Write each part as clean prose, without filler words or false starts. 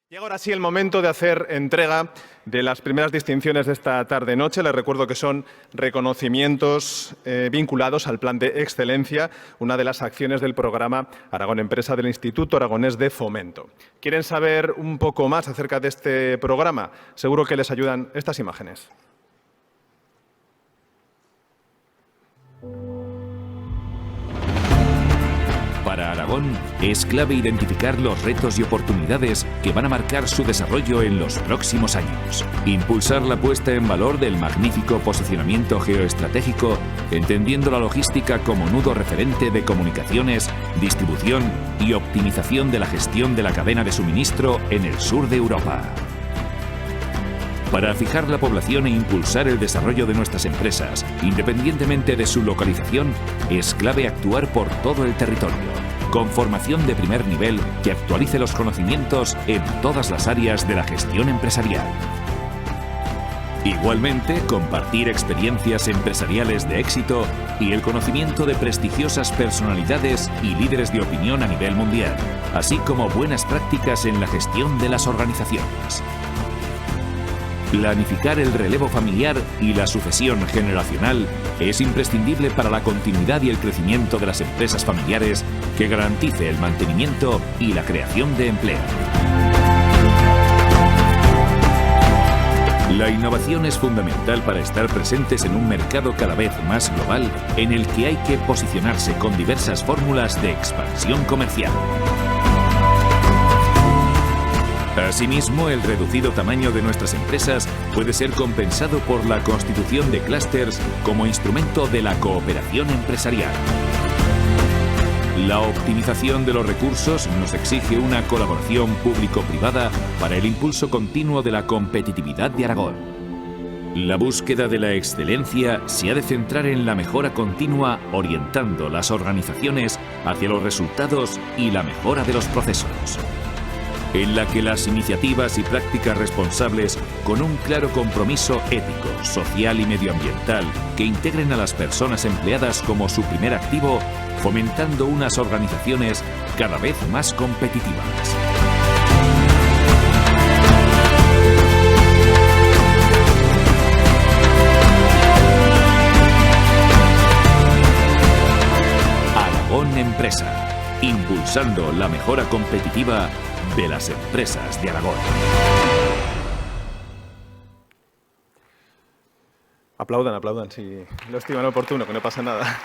Llega ahora sí el momento de hacer entrega de las primeras distinciones de esta tarde-noche. Les recuerdo que son reconocimientos vinculados al Plan de Excelencia, una de las acciones del programa Aragón Empresa del Instituto Aragonés de Fomento. ¿Quieren saber un poco más acerca de este programa? Seguro que les ayudan estas imágenes. Para Aragón es clave identificar los retos y oportunidades que van a marcar su desarrollo en los próximos años. Impulsar la puesta en valor del magnífico posicionamiento geoestratégico, entendiendo la logística como nudo referente de comunicaciones, distribución y optimización de la gestión de la cadena de suministro en el sur de Europa. Para fijar la población e impulsar el desarrollo de nuestras empresas, independientemente de su localización, es clave actuar por todo el territorio, con formación de primer nivel que actualice los conocimientos en todas las áreas de la gestión empresarial. Igualmente, compartir experiencias empresariales de éxito y el conocimiento de prestigiosas personalidades y líderes de opinión a nivel mundial, así como buenas prácticas en la gestión de las organizaciones. Planificar el relevo familiar y la sucesión generacional es imprescindible para la continuidad y el crecimiento de las empresas familiares que garantice el mantenimiento y la creación de empleo. La innovación es fundamental para estar presentes en un mercado cada vez más global en el que hay que posicionarse con diversas fórmulas de expansión comercial. Asimismo, el reducido tamaño de nuestras empresas puede ser compensado por la constitución de clústeres como instrumento de la cooperación empresarial. La optimización de los recursos nos exige una colaboración público-privada para el impulso continuo de la competitividad de Aragón. La búsqueda de la excelencia se ha de centrar en la mejora continua, orientando las organizaciones hacia los resultados y la mejora de los procesos, en la que las iniciativas y prácticas responsables, con un claro compromiso ético, social y medioambiental, que integren a las personas empleadas como su primer activo, fomentando unas organizaciones cada vez más competitivas. Aragón Empresa, impulsando la mejora competitiva de las empresas de Aragón. Aplaudan si lo estiman oportuno, que no pasa nada.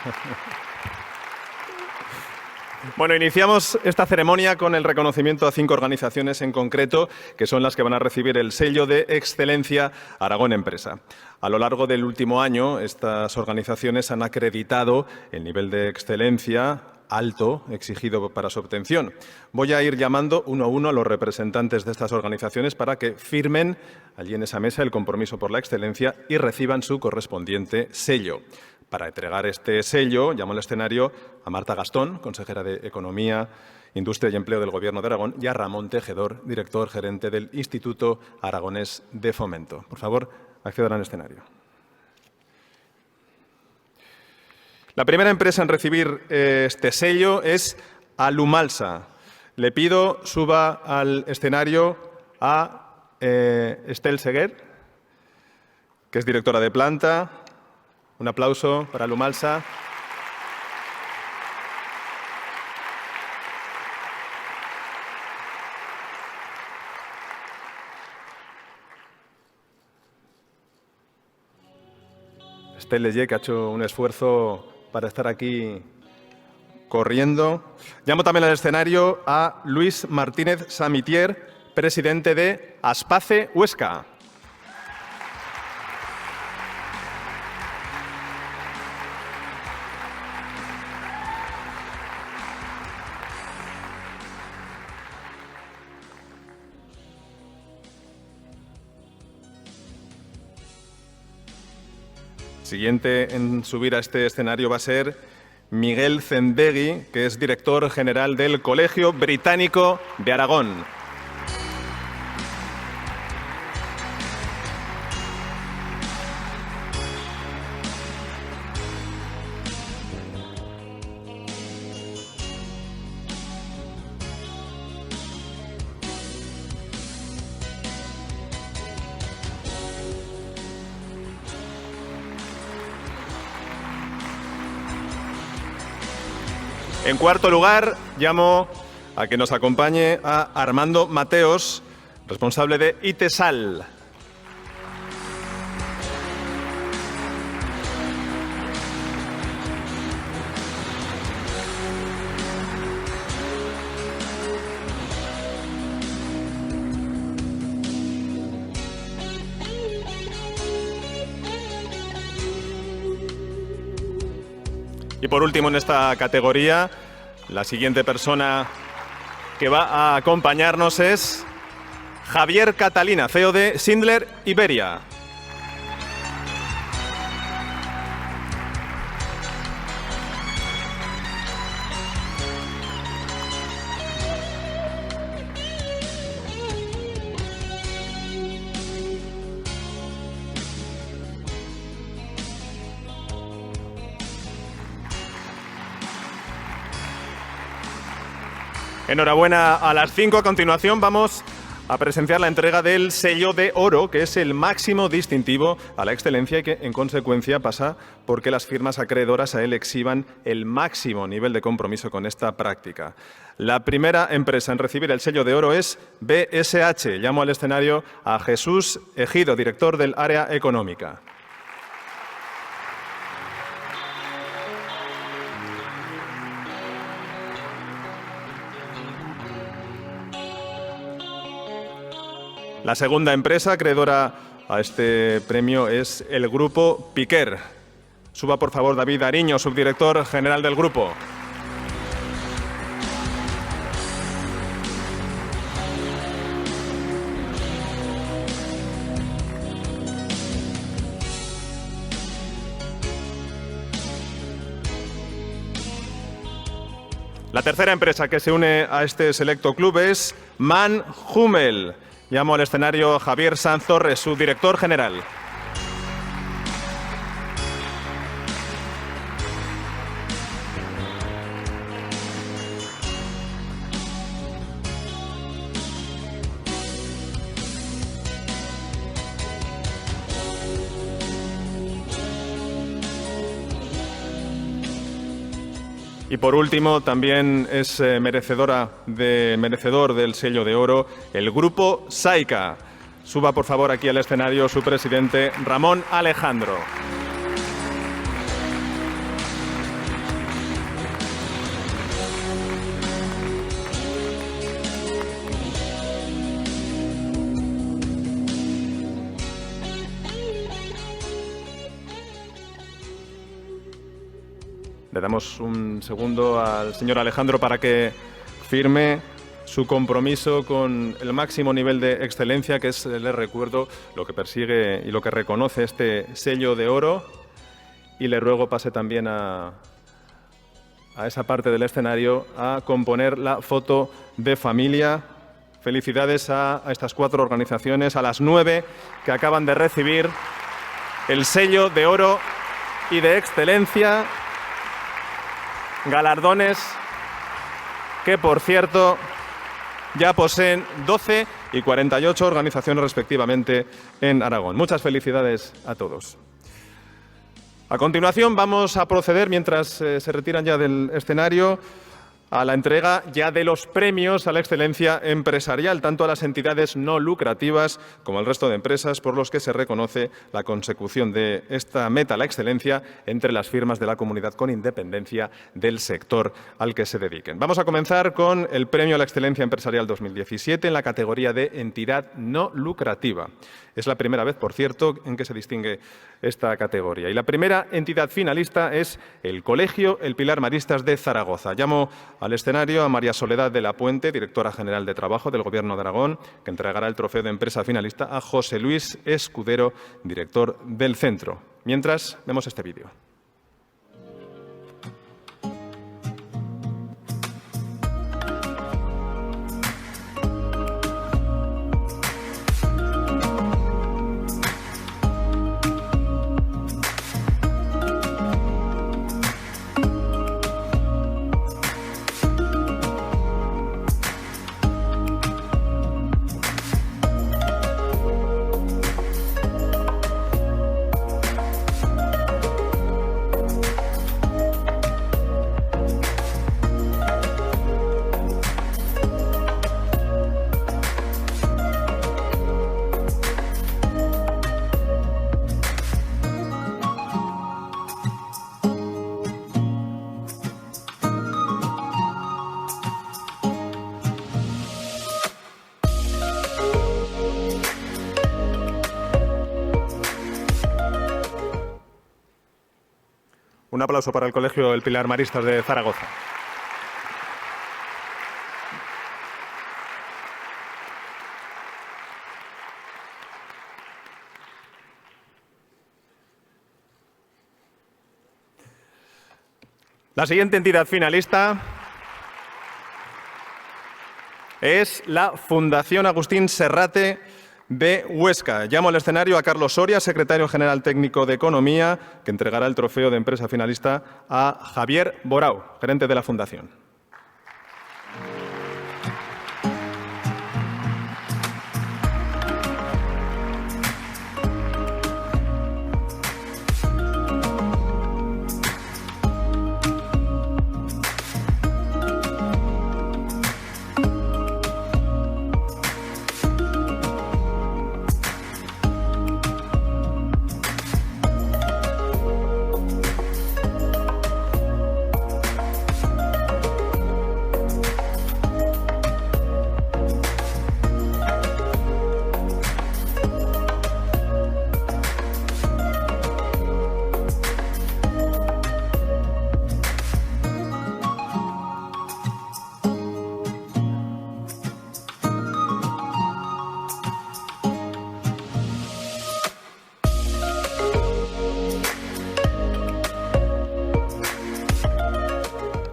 Bueno, iniciamos esta ceremonia con el reconocimiento a 5 organizaciones en concreto, que son las que van a recibir el sello de excelencia Aragón Empresa. A lo largo del último año, estas organizaciones han acreditado el nivel de excelencia alto exigido para su obtención. Voy a ir llamando uno a uno a los representantes de estas organizaciones para que firmen allí en esa mesa el compromiso por la excelencia y reciban su correspondiente sello. Para entregar este sello, llamo al escenario a Marta Gastón, consejera de Economía, Industria y Empleo del Gobierno de Aragón, y a Ramón Tejedor, director gerente del Instituto Aragonés de Fomento. Por favor, accedan al escenario. La primera empresa en recibir este sello es Alumalsa. Le pido suba al escenario a Estel Seguer, que es directora de planta. Un aplauso para Alumalsa. Estel Leyer, que ha hecho un esfuerzo para estar aquí corriendo. Llamo también al escenario a Luis Martínez Samitier, presidente de Aspace Huesca. Siguiente en subir a este escenario va a ser Miguel Zendegui, que es director general del Colegio Británico de Aragón. En cuarto lugar, llamo a que nos acompañe a Armando Mateos, responsable de ITESAL. Y por último, en esta categoría, la siguiente persona que va a acompañarnos es Javier Catalina, CEO de Schindler Iberia. Enhorabuena a las 5. A continuación vamos a presenciar la entrega del sello de oro, que es el máximo distintivo a la excelencia y que, en consecuencia, pasa porque las firmas acreedoras a él exhiban el máximo nivel de compromiso con esta práctica. La primera empresa en recibir el sello de oro es BSH. Llamo al escenario a Jesús Ejido, director del área económica. La segunda empresa acreedora a este premio es el Grupo Piquer. Suba, por favor, David Ariño, subdirector general del grupo. La tercera empresa que se une a este selecto club es MAN Hummel. Llamo al escenario a Javier Sanz Torres, su director general. Y por último, también es merecedor del sello de oro el Grupo Saica. Suba, por favor, aquí al escenario su presidente, Ramón Alejandro. Le damos un segundo al señor Alejandro para que firme su compromiso con el máximo nivel de excelencia, que es, les recuerdo, lo que persigue y lo que reconoce este sello de oro. Y le ruego pase también a esa parte del escenario a componer la foto de familia. Felicidades a estas 4 organizaciones, a las 9 que acaban de recibir el sello de oro y de excelencia. Galardones que, por cierto, ya poseen 12 y 48 organizaciones respectivamente en Aragón. Muchas felicidades a todos. A continuación vamos a proceder, mientras se retiran ya del escenario, a la entrega ya de los premios a la excelencia empresarial, tanto a las entidades no lucrativas como al resto de empresas por los que se reconoce la consecución de esta meta, la excelencia, entre las firmas de la comunidad con independencia del sector al que se dediquen. Vamos a comenzar con el Premio a la Excelencia Empresarial 2017 en la categoría de entidad no lucrativa. Es la primera vez, por cierto, en que se distingue esta categoría. Y la primera entidad finalista es el Colegio El Pilar Maristas de Zaragoza. Llamo al escenario a María Soledad de la Puente, directora general de Trabajo del Gobierno de Aragón, que entregará el trofeo de empresa finalista a José Luis Escudero, director del centro. Mientras, vemos este vídeo. Un aplauso para el Colegio El Pilar Maristas de Zaragoza. La siguiente entidad finalista es la Fundación Agustín Serrate de Huesca. Llamo al escenario a Carlos Soria, secretario general técnico de Economía, que entregará el trofeo de empresa finalista a Javier Borau, gerente de la Fundación.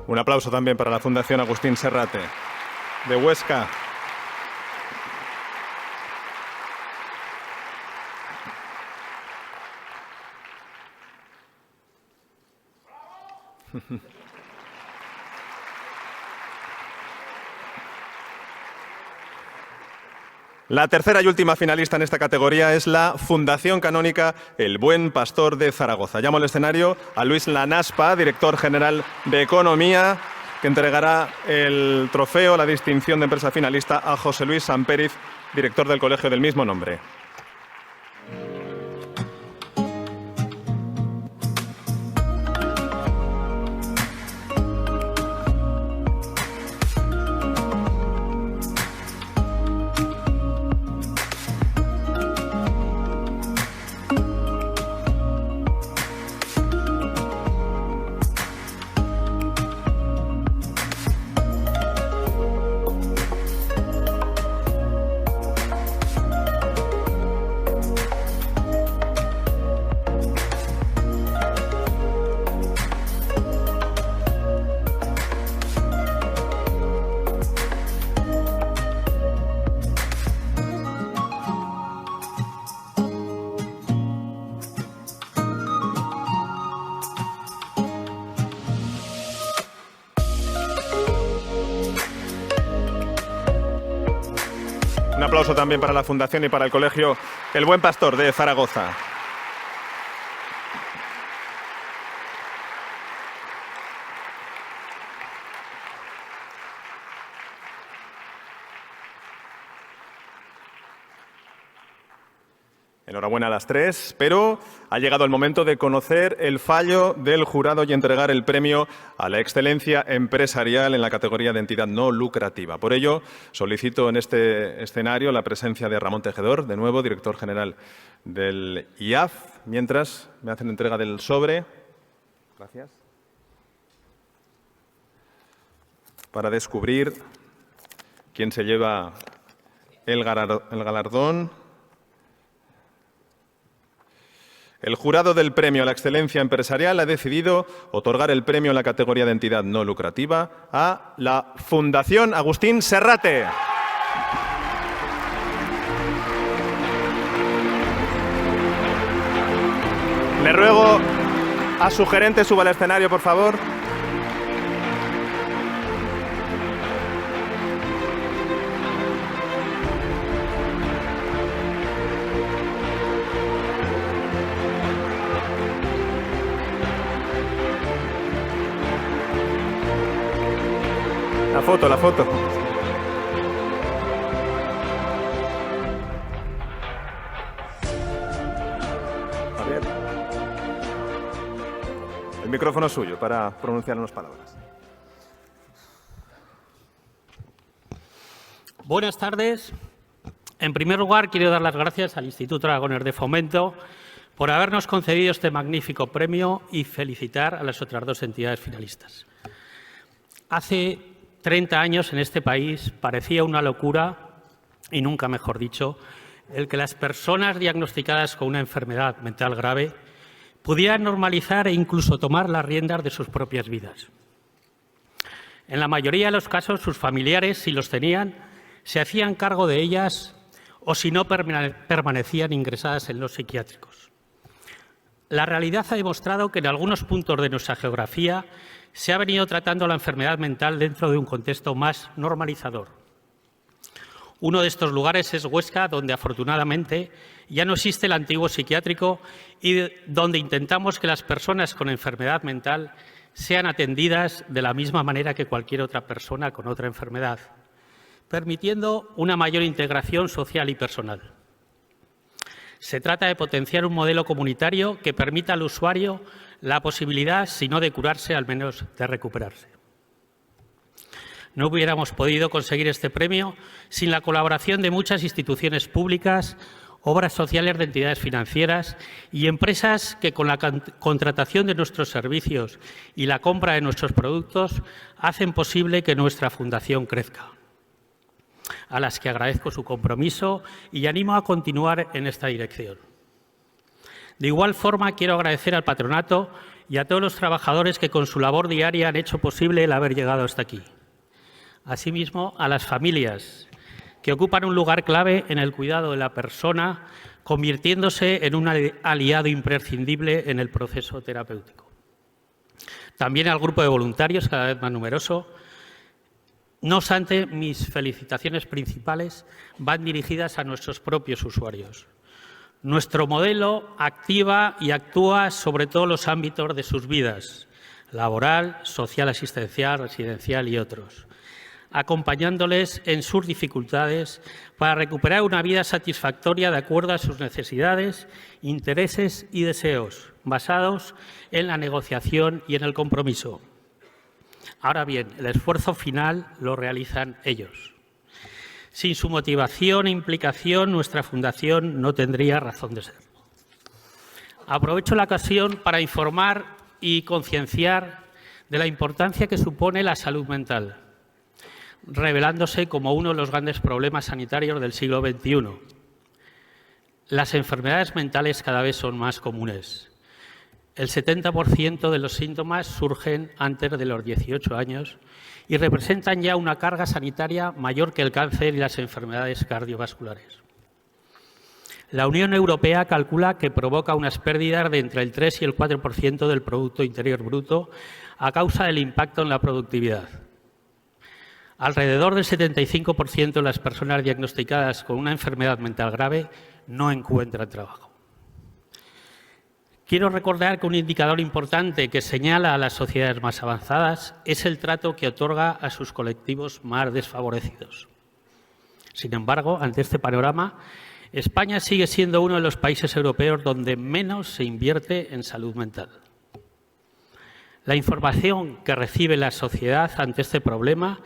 Un aplauso también para la Fundación Agustín Serrate de Huesca. La tercera y última finalista en esta categoría es la Fundación Canónica El Buen Pastor de Zaragoza. Llamo al escenario a Luis Lanaspa, director general de Economía, que entregará el trofeo, la distinción de empresa finalista a José Luis Samperiz, director del colegio del mismo nombre. Un aplauso también para la Fundación y para el Colegio El Buen Pastor de Zaragoza. Enhorabuena a las tres, pero ha llegado el momento de conocer el fallo del jurado y entregar el premio a la excelencia empresarial en la categoría de entidad no lucrativa. Por ello, solicito en este escenario la presencia de Ramón Tejedor, de nuevo, director general del IAF, mientras me hacen entrega del sobre. Gracias. Para descubrir quién se lleva el galardón. El jurado del premio a la excelencia empresarial ha decidido otorgar el premio en la categoría de entidad no lucrativa a la Fundación Agustín Serrate. Le ruego a su gerente suba al escenario, por favor. La foto. Javier. El micrófono es suyo para pronunciar unas palabras. Buenas tardes. En primer lugar, quiero dar las gracias al Instituto Aragonés de Fomento por habernos concedido este magnífico premio y felicitar a las otras dos entidades finalistas. Hace 30 años en este país parecía una locura, y nunca mejor dicho, el que las personas diagnosticadas con una enfermedad mental grave pudieran normalizar e incluso tomar las riendas de sus propias vidas. En la mayoría de los casos, sus familiares, si los tenían, se hacían cargo de ellas o, si no, permanecían ingresadas en los psiquiátricos. La realidad ha demostrado que en algunos puntos de nuestra geografía se ha venido tratando la enfermedad mental dentro de un contexto más normalizador. Uno de estos lugares es Huesca, donde afortunadamente ya no existe el antiguo psiquiátrico y donde intentamos que las personas con enfermedad mental sean atendidas de la misma manera que cualquier otra persona con otra enfermedad, permitiendo una mayor integración social y personal. Se trata de potenciar un modelo comunitario que permita al usuario la posibilidad, si no de curarse, al menos de recuperarse. No hubiéramos podido conseguir este premio sin la colaboración de muchas instituciones públicas, obras sociales de entidades financieras y empresas que, con la contratación de nuestros servicios y la compra de nuestros productos, hacen posible que nuestra fundación crezca, a las que agradezco su compromiso y animo a continuar en esta dirección. De igual forma, quiero agradecer al patronato y a todos los trabajadores que con su labor diaria han hecho posible el haber llegado hasta aquí. Asimismo, a las familias, que ocupan un lugar clave en el cuidado de la persona, convirtiéndose en un aliado imprescindible en el proceso terapéutico. También al grupo de voluntarios, cada vez más numeroso. No obstante, mis felicitaciones principales van dirigidas a nuestros propios usuarios. Nuestro modelo activa y actúa sobre todos los ámbitos de sus vidas: laboral, social, asistencial, residencial y otros, acompañándoles en sus dificultades para recuperar una vida satisfactoria de acuerdo a sus necesidades, intereses y deseos, basados en la negociación y en el compromiso. Ahora bien, el esfuerzo final lo realizan ellos. Sin su motivación e implicación, nuestra fundación no tendría razón de ser. Aprovecho la ocasión para informar y concienciar de la importancia que supone la salud mental, revelándose como uno de los grandes problemas sanitarios del siglo XXI. Las enfermedades mentales cada vez son más comunes. El 70% de los síntomas surgen antes de los 18 años y representan ya una carga sanitaria mayor que el cáncer y las enfermedades cardiovasculares. La Unión Europea calcula que provoca unas pérdidas de entre el 3 y el 4% del Producto Interior Bruto a causa del impacto en la productividad. Alrededor del 75% de las personas diagnosticadas con una enfermedad mental grave no encuentran trabajo. Quiero recordar que un indicador importante que señala a las sociedades más avanzadas es el trato que otorga a sus colectivos más desfavorecidos. Sin embargo, ante este panorama, España sigue siendo uno de los países europeos donde menos se invierte en salud mental. La información que recibe la sociedad ante este problema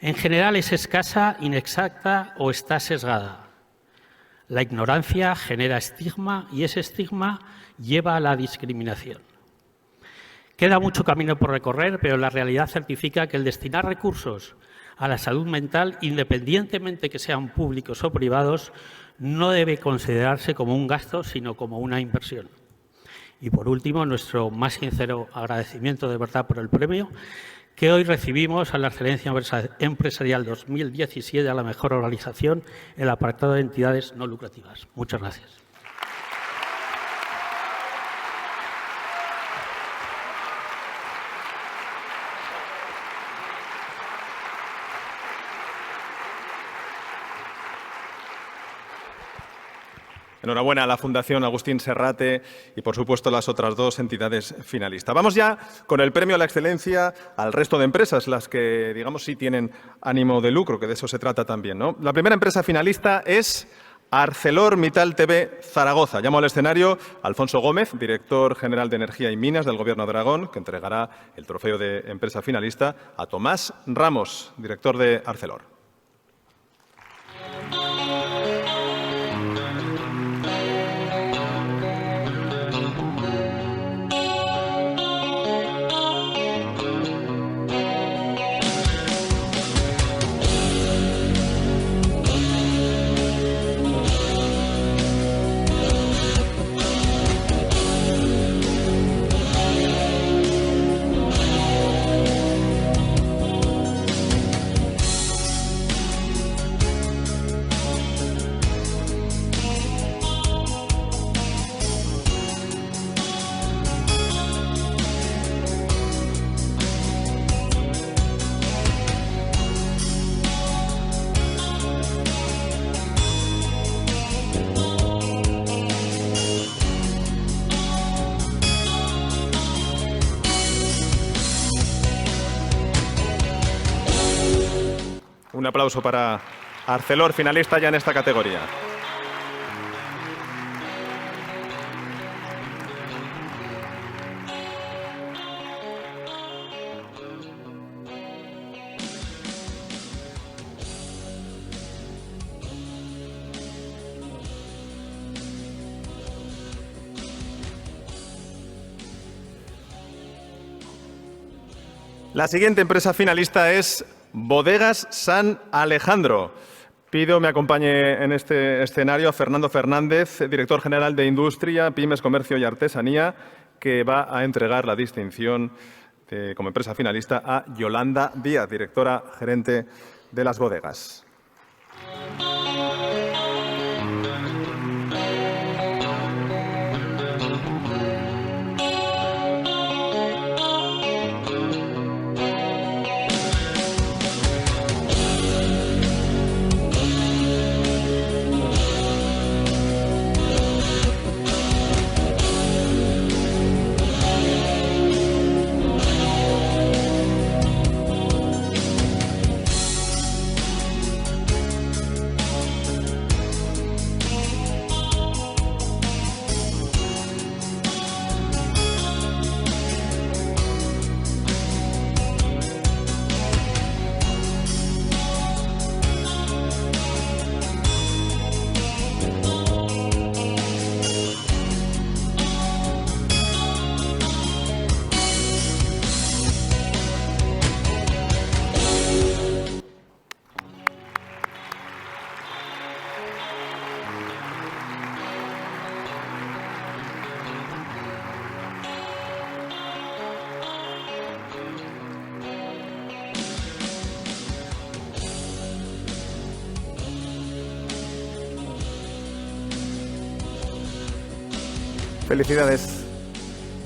en general es escasa, inexacta o está sesgada. La ignorancia genera estigma y ese estigma lleva a la discriminación. Queda mucho camino por recorrer, pero la realidad certifica que el destinar recursos a la salud mental, independientemente que sean públicos o privados, no debe considerarse como un gasto, sino como una inversión. Y por último, nuestro más sincero agradecimiento de verdad por el premio que hoy recibimos a la Excelencia Empresarial 2017 a la mejor organización en el apartado de entidades no lucrativas. Muchas gracias. Enhorabuena a la Fundación Agustín Serrate y, por supuesto, las otras dos entidades finalistas. Vamos ya con el premio a la excelencia al resto de empresas, las que, digamos, sí tienen ánimo de lucro, que de eso se trata también, ¿no? La primera empresa finalista es ArcelorMittal TV Zaragoza. Llamo al escenario a Alfonso Gómez, director general de Energía y Minas del Gobierno de Aragón, que entregará el trofeo de empresa finalista a Tomás Ramos, director de Arcelor. aplauso para Arcelor, finalista ya en esta categoría. La siguiente empresa finalista es Bodegas San Alejandro. Pido me acompañe en este escenario a Fernando Fernández, director general de Industria, Pymes, Comercio y Artesanía, que va a entregar la distinción como empresa finalista a Yolanda Díaz, directora gerente de las bodegas. Felicidades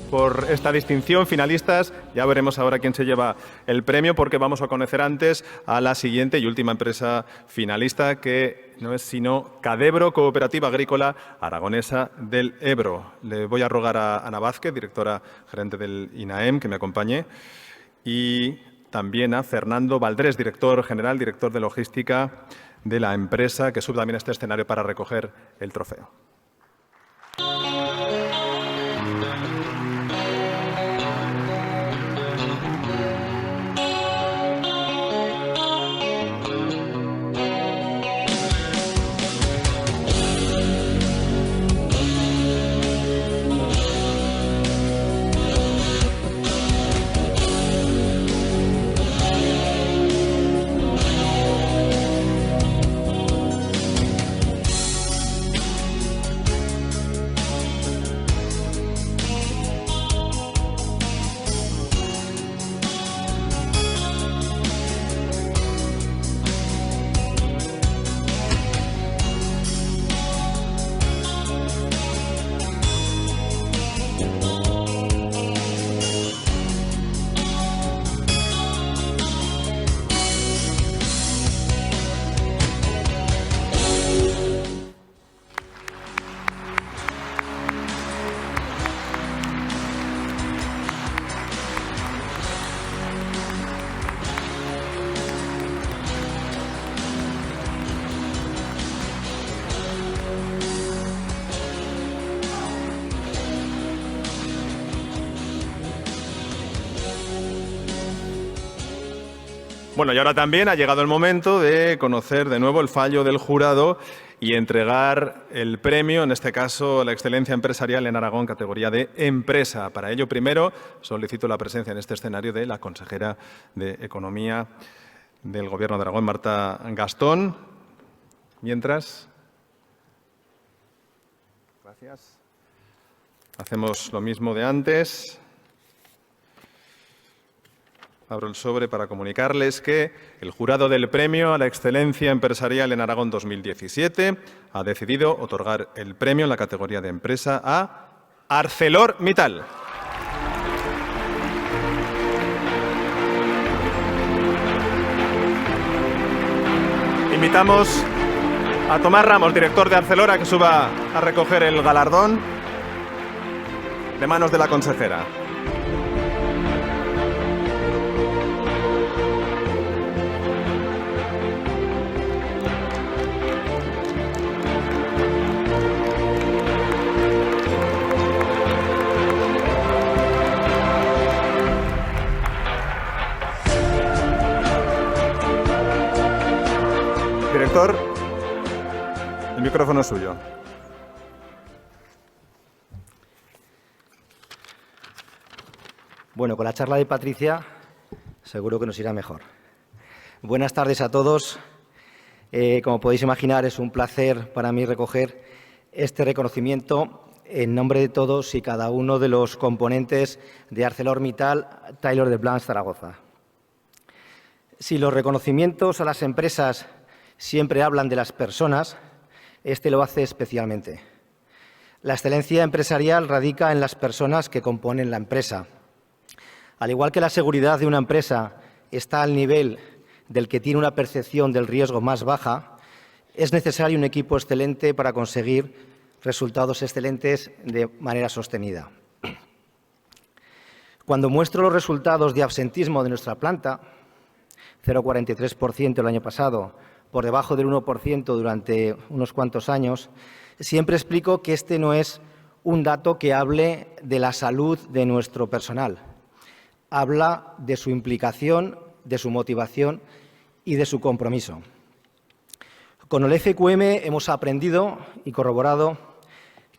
por esta distinción, finalistas. Ya veremos ahora quién se lleva el premio, porque vamos a conocer antes a la siguiente y última empresa finalista, que no es sino Cadebro, Cooperativa Agrícola Aragonesa del Ebro. Le voy a rogar a Ana Vázquez, directora gerente del INAEM, que me acompañe, y también a Fernando Valdrés, director general, director de logística de la empresa, que sube también a este escenario para recoger el trofeo. Bueno, y ahora también ha llegado el momento de conocer de nuevo el fallo del jurado y entregar el premio, en este caso la excelencia empresarial en Aragón, categoría de empresa. Para ello, primero, solicito la presencia en este escenario de la consejera de Economía del Gobierno de Aragón, Marta Gastón. Mientras, gracias. Hacemos lo mismo de antes. Abro el sobre para comunicarles que el jurado del Premio a la Excelencia Empresarial en Aragón 2017 ha decidido otorgar el premio en la categoría de empresa a ArcelorMittal. Invitamos a Tomás Ramos, director de Arcelor, a que suba a recoger el galardón de manos de la consejera. micrófono es suyo. Bueno, con la charla de Patricia seguro que nos irá mejor. Buenas tardes a todos. Como podéis imaginar, es un placer para mí recoger este reconocimiento en nombre de todos y cada uno de los componentes de ArcelorMittal Taylor de Blancs Zaragoza. Si los reconocimientos a las empresas siempre hablan de las personas, este lo hace especialmente. La excelencia empresarial radica en las personas que componen la empresa. Al igual que la seguridad de una empresa está al nivel del que tiene una percepción del riesgo más baja, es necesario un equipo excelente para conseguir resultados excelentes de manera sostenida. Cuando muestro los resultados de absentismo de nuestra planta, 0,43% el año pasado, por debajo del 1% durante unos cuantos años, siempre explico que este no es un dato que hable de la salud de nuestro personal. Habla de su implicación, de su motivación y de su compromiso. Con el FQM hemos aprendido y corroborado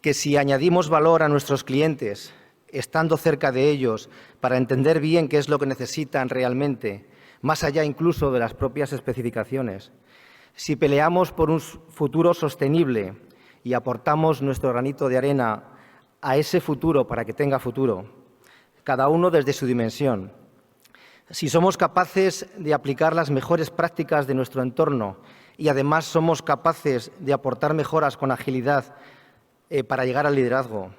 que si añadimos valor a nuestros clientes, estando cerca de ellos para entender bien qué es lo que necesitan realmente, más allá incluso de las propias especificaciones, si peleamos por un futuro sostenible y aportamos nuestro granito de arena a ese futuro para que tenga futuro, cada uno desde su dimensión. Si somos capaces de aplicar las mejores prácticas de nuestro entorno y además somos capaces de aportar mejoras con agilidad para llegar al liderazgo,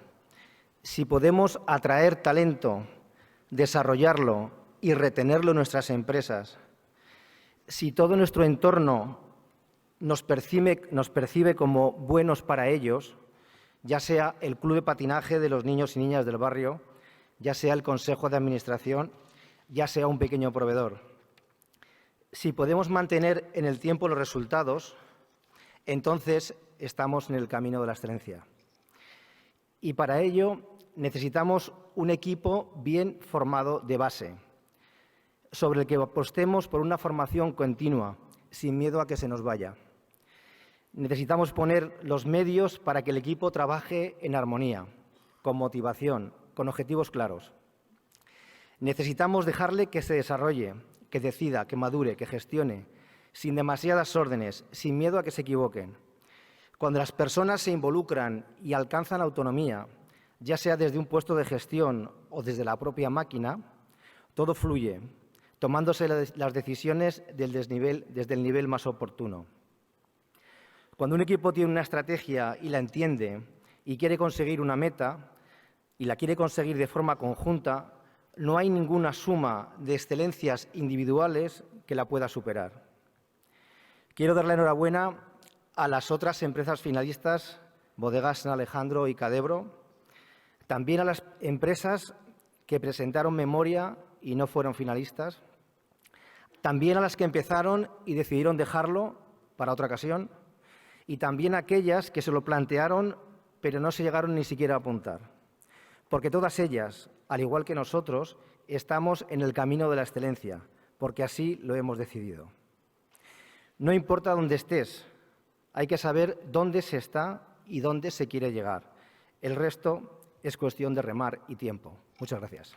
si podemos atraer talento, desarrollarlo y retenerlo en nuestras empresas, si todo nuestro entorno nos percibe como buenos para ellos, ya sea el club de patinaje de los niños y niñas del barrio, ya sea el consejo de administración, ya sea un pequeño proveedor. Si podemos mantener en el tiempo los resultados, entonces estamos en el camino de la excelencia. Y para ello necesitamos un equipo bien formado de base, sobre el que apostemos por una formación continua, sin miedo a que se nos vaya. Necesitamos poner los medios para que el equipo trabaje en armonía, con motivación, con objetivos claros. Necesitamos dejarle que se desarrolle, que decida, que madure, que gestione, sin demasiadas órdenes, sin miedo a que se equivoquen. Cuando las personas se involucran y alcanzan autonomía, ya sea desde un puesto de gestión o desde la propia máquina, todo fluye, tomándose las decisiones desde el nivel más oportuno. Cuando un equipo tiene una estrategia y la entiende y quiere conseguir una meta, y la quiere conseguir de forma conjunta, no hay ninguna suma de excelencias individuales que la pueda superar. Quiero dar la enhorabuena a las otras empresas finalistas, Bodegas San Alejandro y Cadebro, también a las empresas que presentaron memoria y no fueron finalistas, también a las que empezaron y decidieron dejarlo para otra ocasión, y también a aquellas que se lo plantearon pero no se llegaron ni siquiera a apuntar. Porque todas ellas, al igual que nosotros, estamos en el camino de la excelencia, porque así lo hemos decidido. No importa dónde estés, hay que saber dónde se está y dónde se quiere llegar. El resto es cuestión de remar y tiempo. Muchas gracias.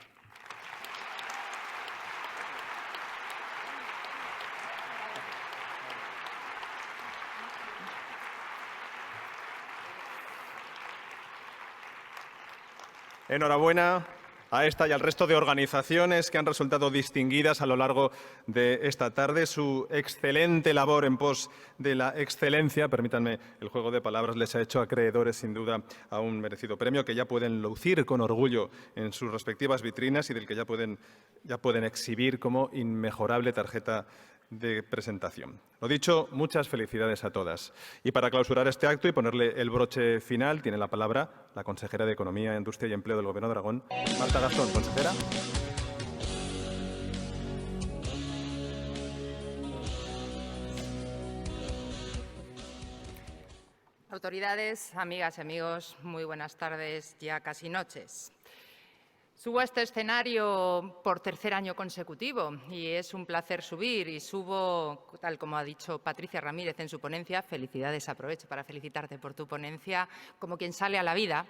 Enhorabuena a esta y al resto de organizaciones que han resultado distinguidas a lo largo de esta tarde. Su excelente labor en pos de la excelencia, permítanme el juego de palabras, les ha hecho acreedores sin duda a un merecido premio que ya pueden lucir con orgullo en sus respectivas vitrinas y del que ya pueden exhibir como inmejorable tarjeta de presentación. Lo dicho, muchas felicidades a todas. Y para clausurar este acto y ponerle el broche final, tiene la palabra la consejera de Economía, Industria y Empleo del Gobierno de Aragón, Marta Gastón. Consejera. Autoridades, amigas y amigos, muy buenas tardes, ya casi noches. Subo a este escenario por tercer año consecutivo y es un placer subir y subo, tal como ha dicho Patricia Ramírez en su ponencia, felicidades, aprovecho para felicitarte por tu ponencia, como quien sale a la vida,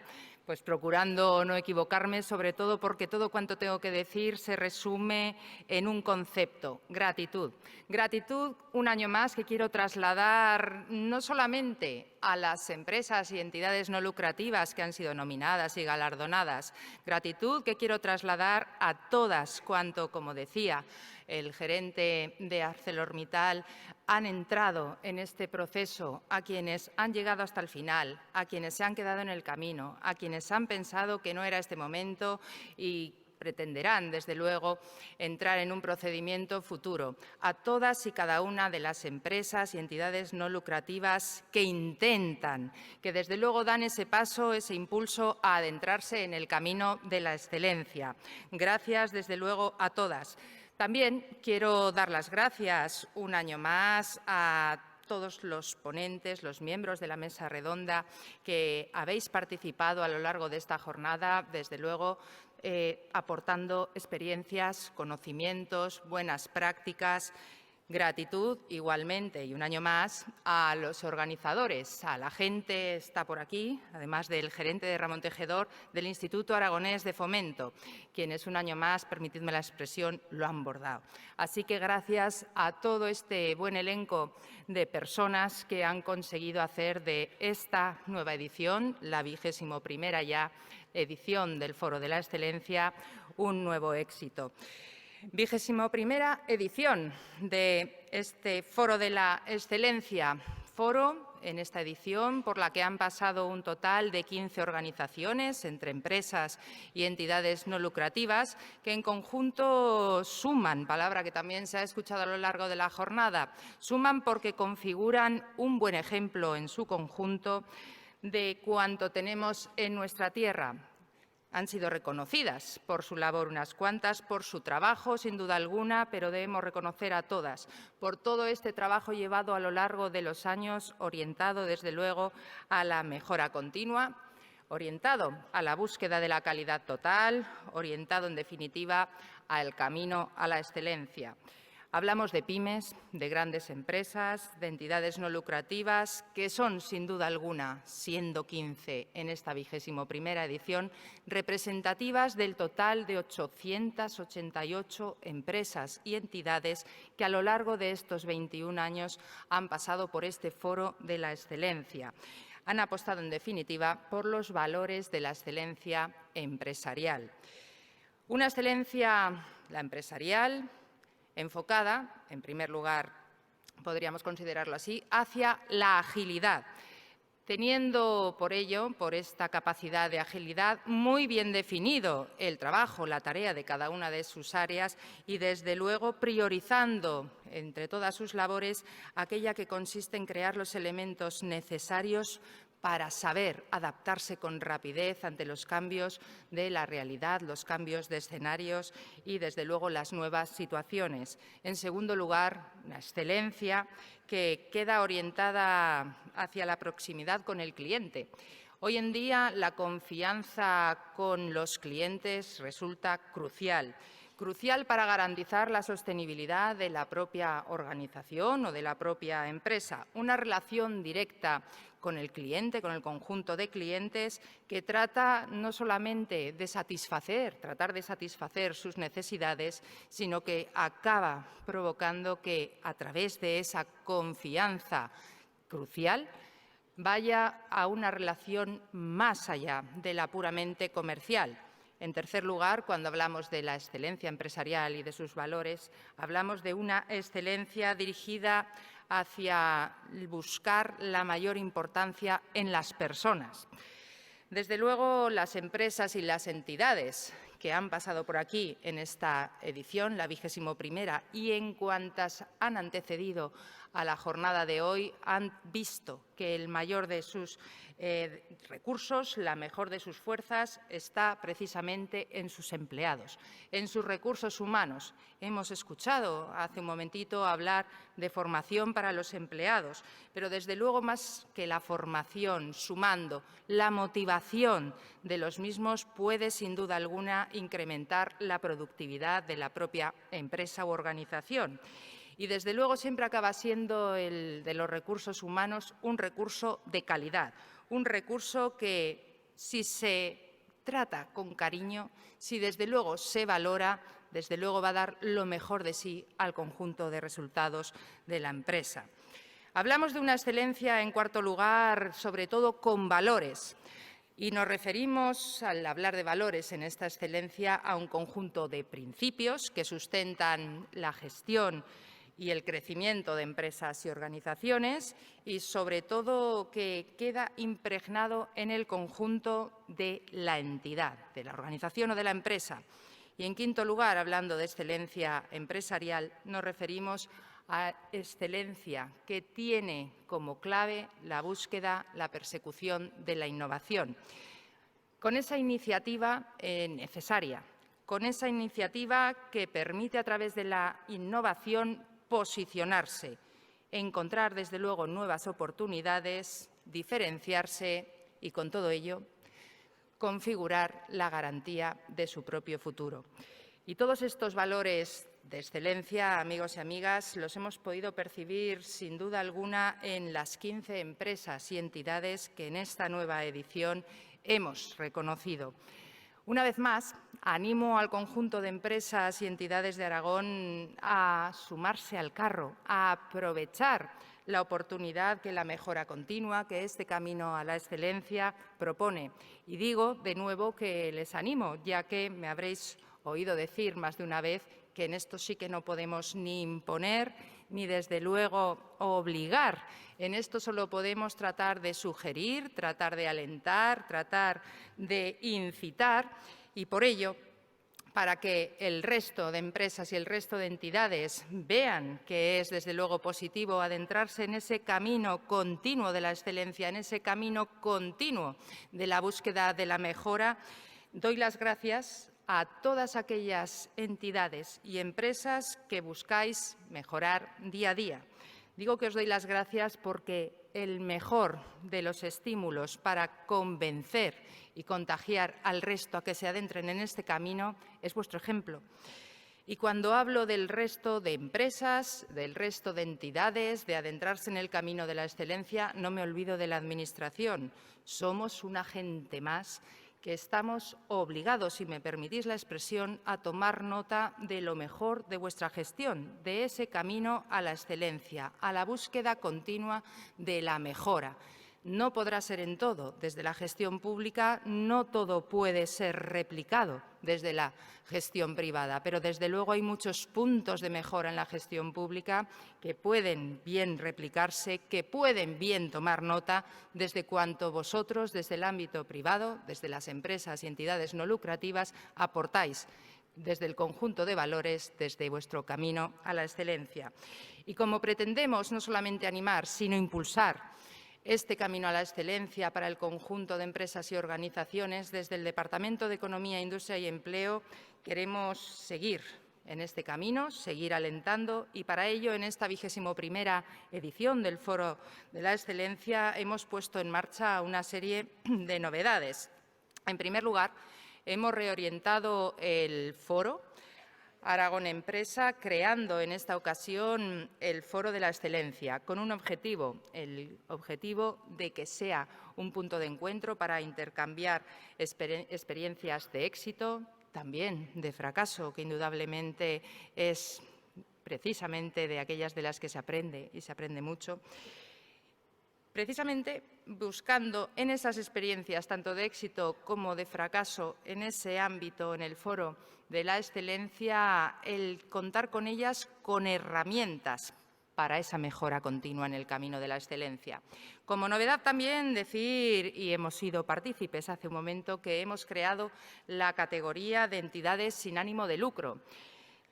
pues procurando no equivocarme, sobre todo porque todo cuanto tengo que decir se resume en un concepto, gratitud. Gratitud, un año más, que quiero trasladar no solamente a las empresas y entidades no lucrativas que han sido nominadas y galardonadas. Gratitud que quiero trasladar a todas cuanto, como decía el gerente de ArcelorMittal, han entrado en este proceso, a quienes han llegado hasta el final, a quienes se han quedado en el camino, a quienes han pensado que no era este momento y pretenderán, desde luego, entrar en un procedimiento futuro. A todas y cada una de las empresas y entidades no lucrativas que intentan, que desde luego dan ese paso, ese impulso a adentrarse en el camino de la excelencia. Gracias, desde luego, a todas. También quiero dar las gracias un año más a todos los ponentes, los miembros de la mesa redonda que habéis participado a lo largo de esta jornada, desde luego, aportando experiencias, conocimientos, buenas prácticas. Gratitud, igualmente, y un año más, a los organizadores, a la gente, está por aquí, además del gerente de Ramón Tejedor, del Instituto Aragonés de Fomento, quienes un año más, permitidme la expresión, lo han bordado. Así que gracias a todo este buen elenco de personas que han conseguido hacer de esta nueva edición, la 21ª ya edición del Foro de la Excelencia, un nuevo éxito. 21ª edición de este Foro de la Excelencia, foro en esta edición por la que han pasado un total de 15 organizaciones entre empresas y entidades no lucrativas que en conjunto suman, palabra que también se ha escuchado a lo largo de la jornada, suman porque configuran un buen ejemplo en su conjunto de cuanto tenemos en nuestra tierra. Han sido reconocidas por su labor unas cuantas, por su trabajo, sin duda alguna, pero debemos reconocer a todas, por todo este trabajo llevado a lo largo de los años, orientado, desde luego, a la mejora continua, orientado a la búsqueda de la calidad total, orientado, en definitiva, al camino a la excelencia. Hablamos de pymes, de grandes empresas, de entidades no lucrativas, que son, sin duda alguna, siendo 15 en esta 21ª edición, representativas del total de 888 empresas y entidades que a lo largo de estos 21 años han pasado por este Foro de la Excelencia. Han apostado, en definitiva, por los valores de la excelencia empresarial. Una excelencia, la empresarial, enfocada, en primer lugar, podríamos considerarlo así, hacia la agilidad, teniendo por ello, por esta capacidad de agilidad, muy bien definido el trabajo, la tarea de cada una de sus áreas y, desde luego, priorizando entre todas sus labores aquella que consiste en crear los elementos necesarios para saber adaptarse con rapidez ante los cambios de la realidad, los cambios de escenarios y, desde luego, las nuevas situaciones. En segundo lugar, la excelencia que queda orientada hacia la proximidad con el cliente. Hoy en día, la confianza con los clientes resulta crucial. Crucial para garantizar la sostenibilidad de la propia organización o de la propia empresa. Una relación directa con el cliente, con el conjunto de clientes, que trata no solamente de tratar de satisfacer sus necesidades, sino que acaba provocando que, a través de esa confianza crucial, vaya a una relación más allá de la puramente comercial. En tercer lugar, cuando hablamos de la excelencia empresarial y de sus valores, hablamos de una excelencia dirigida hacia buscar la mayor importancia en las personas. Desde luego, las empresas y las entidades que han pasado por aquí en esta edición, la 21ª, y en cuantas han antecedido a la jornada de hoy han visto que el mayor de sus recursos, la mejor de sus fuerzas, está precisamente en sus empleados, en sus recursos humanos. Hemos escuchado hace un momentito hablar de formación para los empleados, pero desde luego más que la formación, sumando la motivación de los mismos, puede sin duda alguna incrementar la productividad de la propia empresa u organización. Y, desde luego, siempre acaba siendo el de los recursos humanos un recurso de calidad, un recurso que, si se trata con cariño, si desde luego se valora, desde luego va a dar lo mejor de sí al conjunto de resultados de la empresa. Hablamos de una excelencia, en cuarto lugar, sobre todo con valores. Y nos referimos, al hablar de valores en esta excelencia, a un conjunto de principios que sustentan la gestión y el crecimiento de empresas y organizaciones y, sobre todo, que queda impregnado en el conjunto de la entidad, de la organización o de la empresa. Y, en quinto lugar, hablando de excelencia empresarial, nos referimos a excelencia que tiene como clave la búsqueda, la persecución de la innovación. Con esa iniciativa necesaria, con esa iniciativa que permite a través de la innovación posicionarse, encontrar desde luego nuevas oportunidades, diferenciarse y, con todo ello, configurar la garantía de su propio futuro. Y todos estos valores de excelencia, amigos y amigas, los hemos podido percibir sin duda alguna en las 15 empresas y entidades que en esta nueva edición hemos reconocido. Una vez más, animo al conjunto de empresas y entidades de Aragón a sumarse al carro, a aprovechar la oportunidad que la mejora continua, que este camino a la excelencia propone. Y digo de nuevo que les animo, ya que me habréis oído decir más de una vez que en esto sí que no podemos ni imponer ni, desde luego, obligar. En esto solo podemos tratar de sugerir, tratar de alentar, tratar de incitar y, por ello, para que el resto de empresas y el resto de entidades vean que es, desde luego, positivo adentrarse en ese camino continuo de la excelencia, en ese camino continuo de la búsqueda de la mejora, doy las gracias a todas aquellas entidades y empresas que buscáis mejorar día a día. Digo que os doy las gracias porque el mejor de los estímulos para convencer y contagiar al resto a que se adentren en este camino es vuestro ejemplo. Y cuando hablo del resto de empresas, del resto de entidades, de adentrarse en el camino de la excelencia, no me olvido de la Administración. Somos un agente más que estamos obligados, si me permitís la expresión, a tomar nota de lo mejor de vuestra gestión, de ese camino a la excelencia, a la búsqueda continua de la mejora. No podrá ser en todo. Desde la gestión pública no todo puede ser replicado desde la gestión privada, pero desde luego hay muchos puntos de mejora en la gestión pública que pueden bien replicarse, que pueden bien tomar nota desde cuanto vosotros, desde el ámbito privado, desde las empresas y entidades no lucrativas, aportáis desde el conjunto de valores, desde vuestro camino a la excelencia. Y como pretendemos no solamente animar, sino impulsar este camino a la excelencia para el conjunto de empresas y organizaciones, desde el Departamento de Economía, Industria y Empleo queremos seguir en este camino, seguir alentando y, para ello, en esta 21ª edición del Foro de la Excelencia hemos puesto en marcha una serie de novedades. En primer lugar, hemos reorientado el foro Aragón Empresa, creando en esta ocasión el Foro de la Excelencia, con un objetivo, el objetivo de que sea un punto de encuentro para intercambiar experiencias de éxito, también de fracaso, que indudablemente es precisamente de aquellas de las que se aprende y se aprende mucho. Precisamente buscando en esas experiencias, tanto de éxito como de fracaso, en ese ámbito, en el Foro de la Excelencia, el contar con ellas con herramientas para esa mejora continua en el camino de la excelencia. Como novedad también decir, y hemos sido partícipes hace un momento, que hemos creado la categoría de entidades sin ánimo de lucro.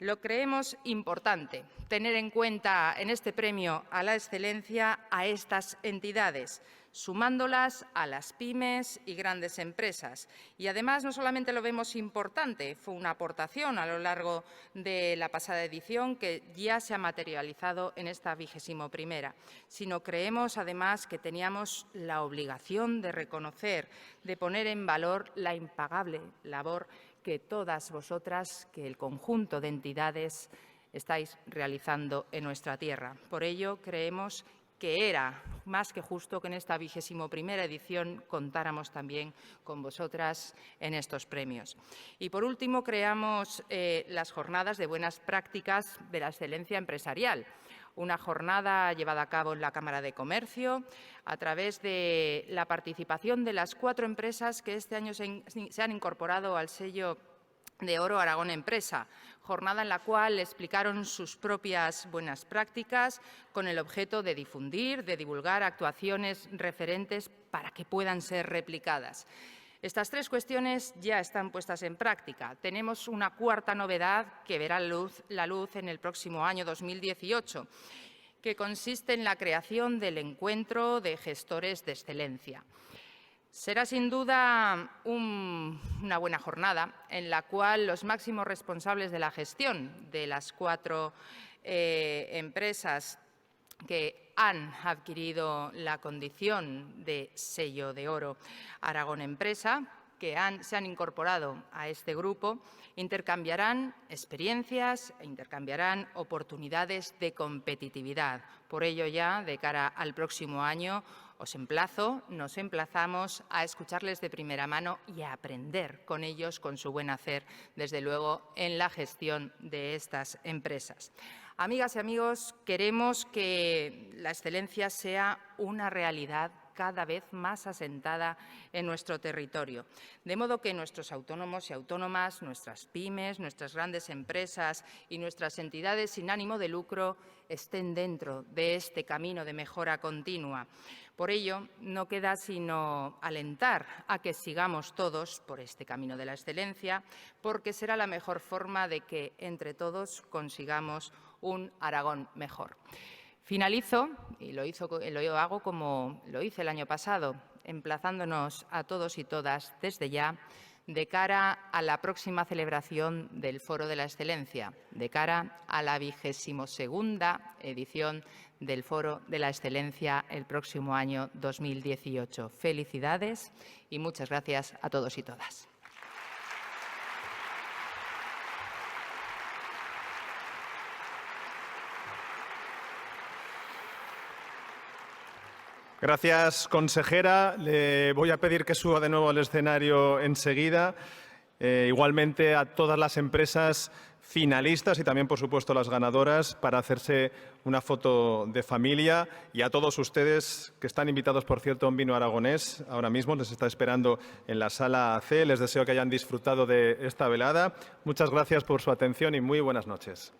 Lo creemos importante tener en cuenta en este premio a la excelencia a estas entidades, sumándolas a las pymes y grandes empresas. Y además no solamente lo vemos importante, fue una aportación a lo largo de la pasada edición que ya se ha materializado en esta 21ª, sino creemos además que teníamos la obligación de reconocer, de poner en valor la impagable labor que todas vosotras, que el conjunto de entidades estáis realizando en nuestra tierra. Por ello, creemos que era más que justo que en esta 21ª edición contáramos también con vosotras en estos premios. Y por último, creamos las jornadas de buenas prácticas de la excelencia empresarial. Una jornada llevada a cabo en la Cámara de Comercio a través de la participación de las 4 empresas que este año se han incorporado al sello de oro Aragón Empresa, jornada en la cual explicaron sus propias buenas prácticas con el objeto de difundir, de divulgar actuaciones referentes para que puedan ser replicadas. Estas 3 cuestiones ya están puestas en práctica. Tenemos una 4ª novedad que verá la luz en el próximo año 2018, que consiste en la creación del encuentro de gestores de excelencia. Será sin duda una buena jornada en la cual los máximos responsables de la gestión de las 4 empresas que han adquirido la condición de sello de oro Aragón Empresa, que se han incorporado a este grupo, intercambiarán experiencias e intercambiarán oportunidades de competitividad. Por ello, ya de cara al próximo año, nos emplazamos a escucharles de primera mano y a aprender con ellos, con su buen hacer, desde luego, en la gestión de estas empresas. Amigas y amigos, queremos que la excelencia sea una realidad cada vez más asentada en nuestro territorio, de modo que nuestros autónomos y autónomas, nuestras pymes, nuestras grandes empresas y nuestras entidades sin ánimo de lucro estén dentro de este camino de mejora continua. Por ello, no queda sino alentar a que sigamos todos por este camino de la excelencia, porque será la mejor forma de que entre todos consigamos un Aragón mejor. Finalizo, y lo hago como lo hice el año pasado, emplazándonos a todos y todas desde ya de cara a la próxima celebración del Foro de la Excelencia, de cara a la 22ª edición del Foro de la Excelencia el próximo año 2018. Felicidades y muchas gracias a todos y todas. Gracias, consejera. Le voy a pedir que suba de nuevo al escenario enseguida. Igualmente a todas las empresas finalistas y también, por supuesto, las ganadoras para hacerse una foto de familia. Y a todos ustedes que están invitados, por cierto, a un vino aragonés. Ahora mismo les está esperando en la sala C. Les deseo que hayan disfrutado de esta velada. Muchas gracias por su atención y muy buenas noches.